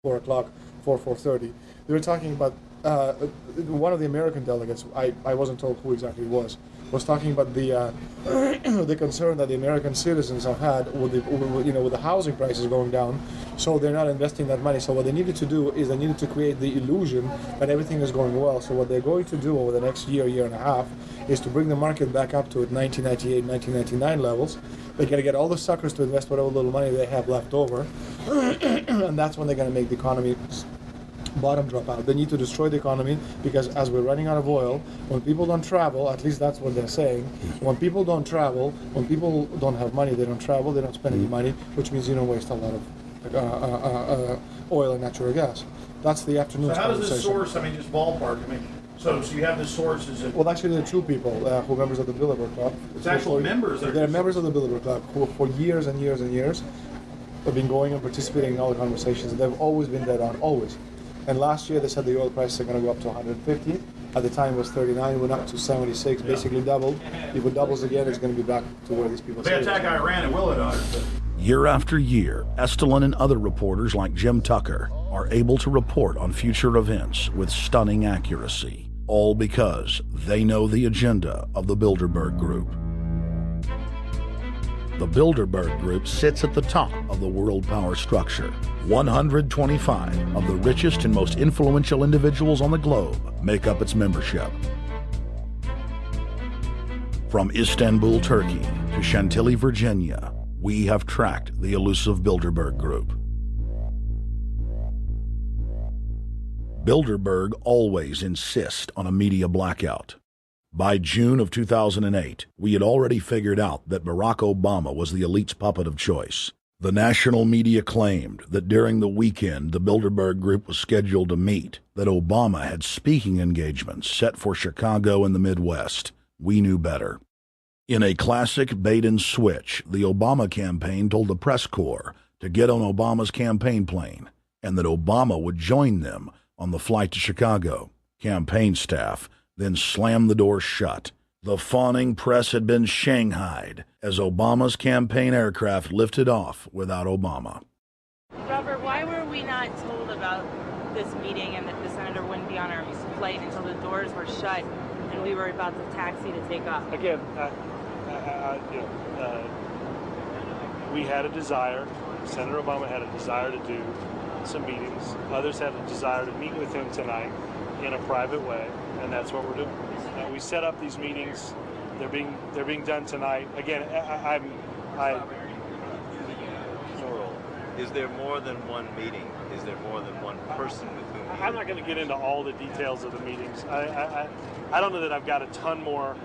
4 o'clock, 4:30. They were talking about one of the American delegates. I wasn't told who exactly it was talking about the the concern that the American citizens have had with with the housing prices going down, so they're not investing that money. So what they needed to do is they needed to create the illusion that everything is going well. So what they're going to do over the next year and a half, is to bring the market back up to 1998, 1999 levels. They're going to get all the suckers to invest whatever little money they have left over, and that's when they're going to make the economy bottom drop out. They need to destroy the economy because as we're running out of oil, when people don't travel, at least that's what they're saying, when people don't travel, when people don't have money, they don't travel, they don't spend any money, which means you don't waste a lot of oil and natural gas. That's the afternoon. So how does this source, just ballpark, so you have the sources. Well, actually, there are two people who are members of the Bilderberg Club. It's actual members. They're members of the Bilderberg Club who for years and years and years have been going and participating in all the conversations. They've always been dead on, always. And last year they said the oil prices are going to go up to 150. At the time it was 39, it went up to 76, basically doubled. If it doubles again, it's going to be back to where these people say. They attack Iran and will it? Year after year, Estelin and other reporters like Jim Tucker are able to report on future events with stunning accuracy, all because they know the agenda of the Bilderberg Group. The Bilderberg Group sits at the top of the world power structure. 125 of the richest and most influential individuals on the globe make up its membership. From Istanbul, Turkey to Chantilly, Virginia, we have tracked the elusive Bilderberg Group. Bilderberg always insist on a media blackout. By June of 2008, we had already figured out that Barack Obama was the elite's puppet of choice. The national media claimed that during the weekend the Bilderberg Group was scheduled to meet, that Obama had speaking engagements set for Chicago and the Midwest. We knew better. In a classic bait and switch, the Obama campaign told the press corps to get on Obama's campaign plane, and that Obama would join them on the flight to Chicago. Campaign staff then slammed the door shut. The fawning press had been shanghaied as Obama's campaign aircraft lifted off without Obama. Robert, why were we not told about this meeting and that the senator wouldn't be on our flight until the doors were shut and we were about to taxi to take off? Again, we had a desire. Senator Obama had a desire to do some meetings. Others had a desire to meet with him tonight in a private way, and that's what we're doing. We set up these meetings. They're being done tonight. Again, Is there more than one meeting? Is there more than one person with whom? I'm not going to get into all the details of the meetings. I don't know that I've got a ton more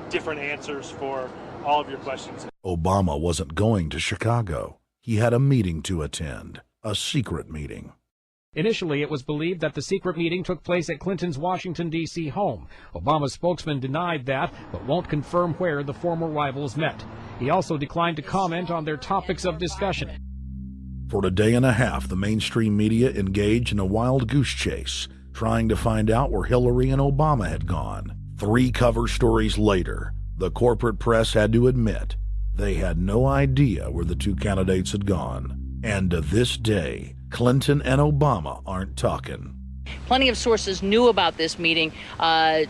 different answers for all of your questions. Obama wasn't going to Chicago. He had a meeting to attend, a secret meeting. Initially, it was believed that the secret meeting took place at Clinton's Washington, D.C. home. Obama's spokesman denied that, but won't confirm where the former rivals met. He also declined to comment on their topics of discussion. For a day and a half, the mainstream media engaged in a wild goose chase, trying to find out where Hillary and Obama had gone. 3 cover stories later, the corporate press had to admit they had no idea where the two candidates had gone. And to this day, Clinton and Obama aren't talking. Plenty of sources knew about this meeting,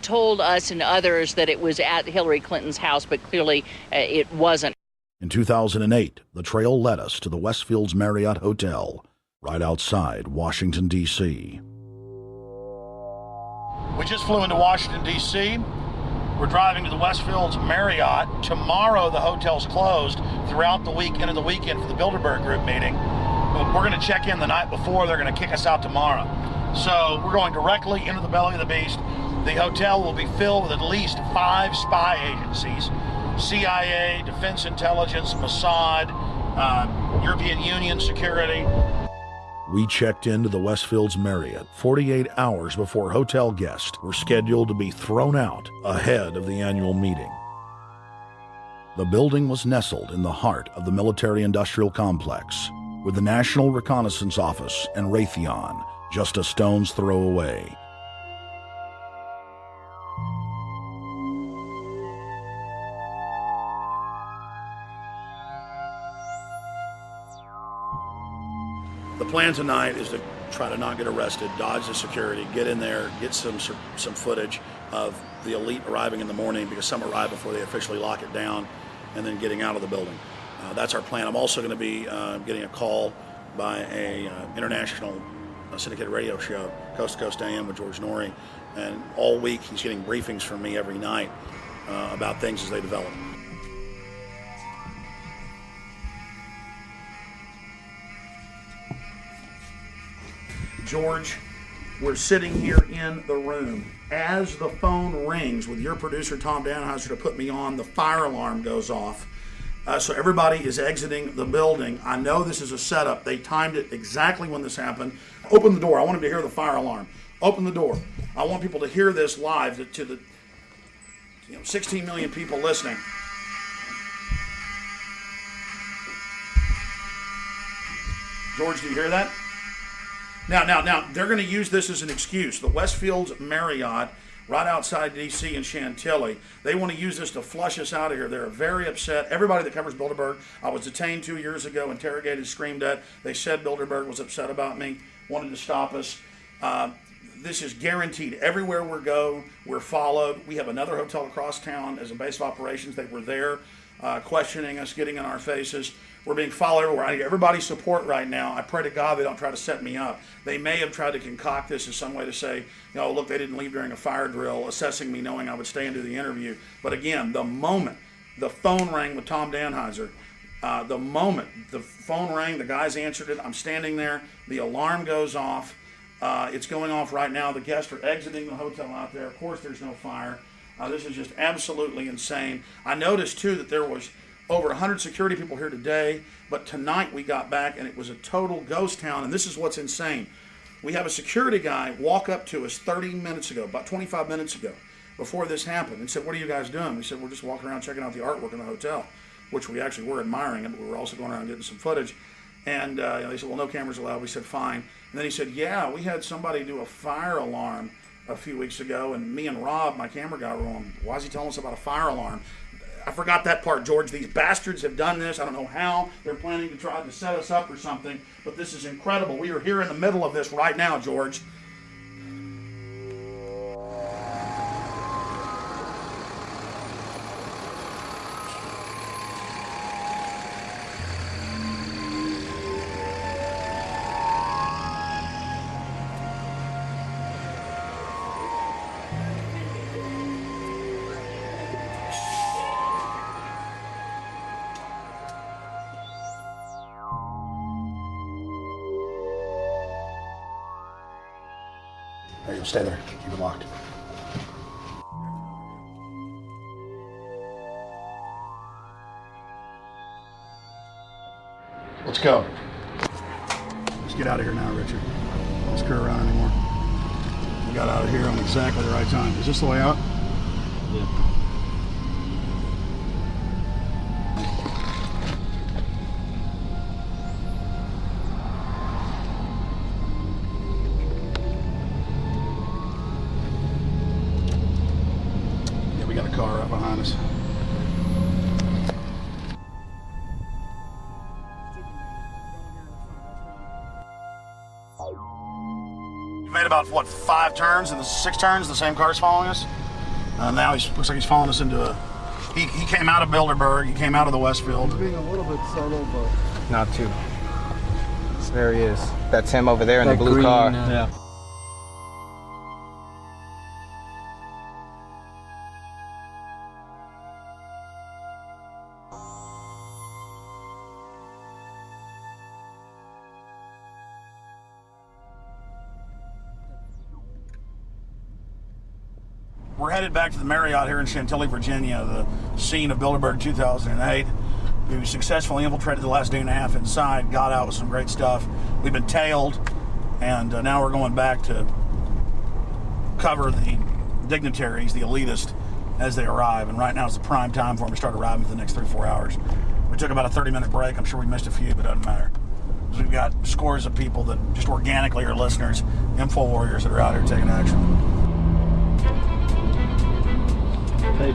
told us and others that it was at Hillary Clinton's house, but clearly it wasn't. In 2008, the trail led us to the Westfields Marriott Hotel, right outside Washington, D.C. We just flew into Washington, D.C. We're driving to the Westfields Marriott. Tomorrow, the hotel's closed throughout the week into the weekend for the Bilderberg Group meeting. We're going to check in the night before. They're going to kick us out tomorrow. So we're going directly into the belly of the beast. The hotel will be filled with at least 5 spy agencies: CIA, Defense Intelligence, Mossad, European Union Security. We checked into the Westfields Marriott 48 hours before hotel guests were scheduled to be thrown out ahead of the annual meeting. The building was nestled in the heart of the military-industrial complex, with the National Reconnaissance Office and Raytheon just a stone's throw away. The plan tonight is to try to not get arrested, dodge the security, get in there, get some footage of the elite arriving in the morning, because some arrive before they officially lock it down, and then getting out of the building. That's our plan. I'm also going to be getting a call by a international syndicated radio show, Coast to Coast AM with George Norrie, and all week he's getting briefings from me every night about things as they develop. George, we're sitting here in the room. As the phone rings with your producer, Tom Danheiser, to put me on, the fire alarm goes off. So everybody is exiting the building. I know this is a setup. They timed it exactly when this happened. Open the door. I want them to hear the fire alarm. Open the door. I want people to hear this live to the 16 million people listening. George, do you hear that? Now, they're going to use this as an excuse. The Westfields Marriott, right outside D.C. in Chantilly, they want to use this to flush us out of here. They're very upset. Everybody that covers Bilderberg, I was detained 2 years ago, interrogated, screamed at. They said Bilderberg was upset about me, wanted to stop us. This is guaranteed. Everywhere we go, we're followed. We have another hotel across town as a base of operations. They were there questioning us, getting in our faces. We're being followed everywhere. I need everybody's support right now. I pray to God they don't try to set me up. They may have tried to concoct this as some way to say, look, they didn't leave during a fire drill, assessing me, knowing I would stay and do the interview. But again, the moment the phone rang with Tom Danheiser, the moment the phone rang, the guys answered it, I'm standing there, the alarm goes off. It's going off right now. The guests are exiting the hotel out there. Of course, there's no fire. This is just absolutely insane. I noticed, too, that there was over 100 security people here today, but tonight we got back and it was a total ghost town, and this is what's insane. We have a security guy walk up to us 30 minutes ago, about 25 minutes ago, before this happened, and said, "What are you guys doing?" We said, "We're just walking around checking out the artwork in the hotel," which we actually were admiring it, but we were also going around getting some footage. And they said, "Well, no cameras allowed." We said, "Fine." And then he said, "Yeah, we had somebody do a fire alarm a few weeks ago, and me and Rob, my camera guy, were on. Why is he telling us about a fire alarm?" I forgot that part, George. These bastards have done this. I don't know how. They're planning to try to set us up or something, but this is incredible. We are here in the middle of this right now, George. There you go, stay there, keep it locked. Let's go. Let's get out of here now, Richard. Don't screw around anymore. We got out of here on exactly the right time. Is this the way out? Yeah. Car right behind us. We made about, what, 5 turns and 6 turns, the same car's following us. Now looks like he's following us into a... He came out of Bilderberg, he came out of the Westfield. He's being a little bit subtle, but... Not too. There he is. That's him over there in the blue green car. Yeah. We're headed back to the Marriott here in Chantilly, Virginia, the scene of Bilderberg 2008. We successfully infiltrated the last day and a half inside, got out with some great stuff. We've been tailed, and now we're going back to cover the dignitaries, the elitists, as they arrive. And right now is the prime time for them to start arriving for the next 3-4 hours. We took about a 30-minute break. I'm sure we missed a few, but it doesn't matter. Because we've got scores of people that just organically are listeners, info warriors that are out here taking action. Hey,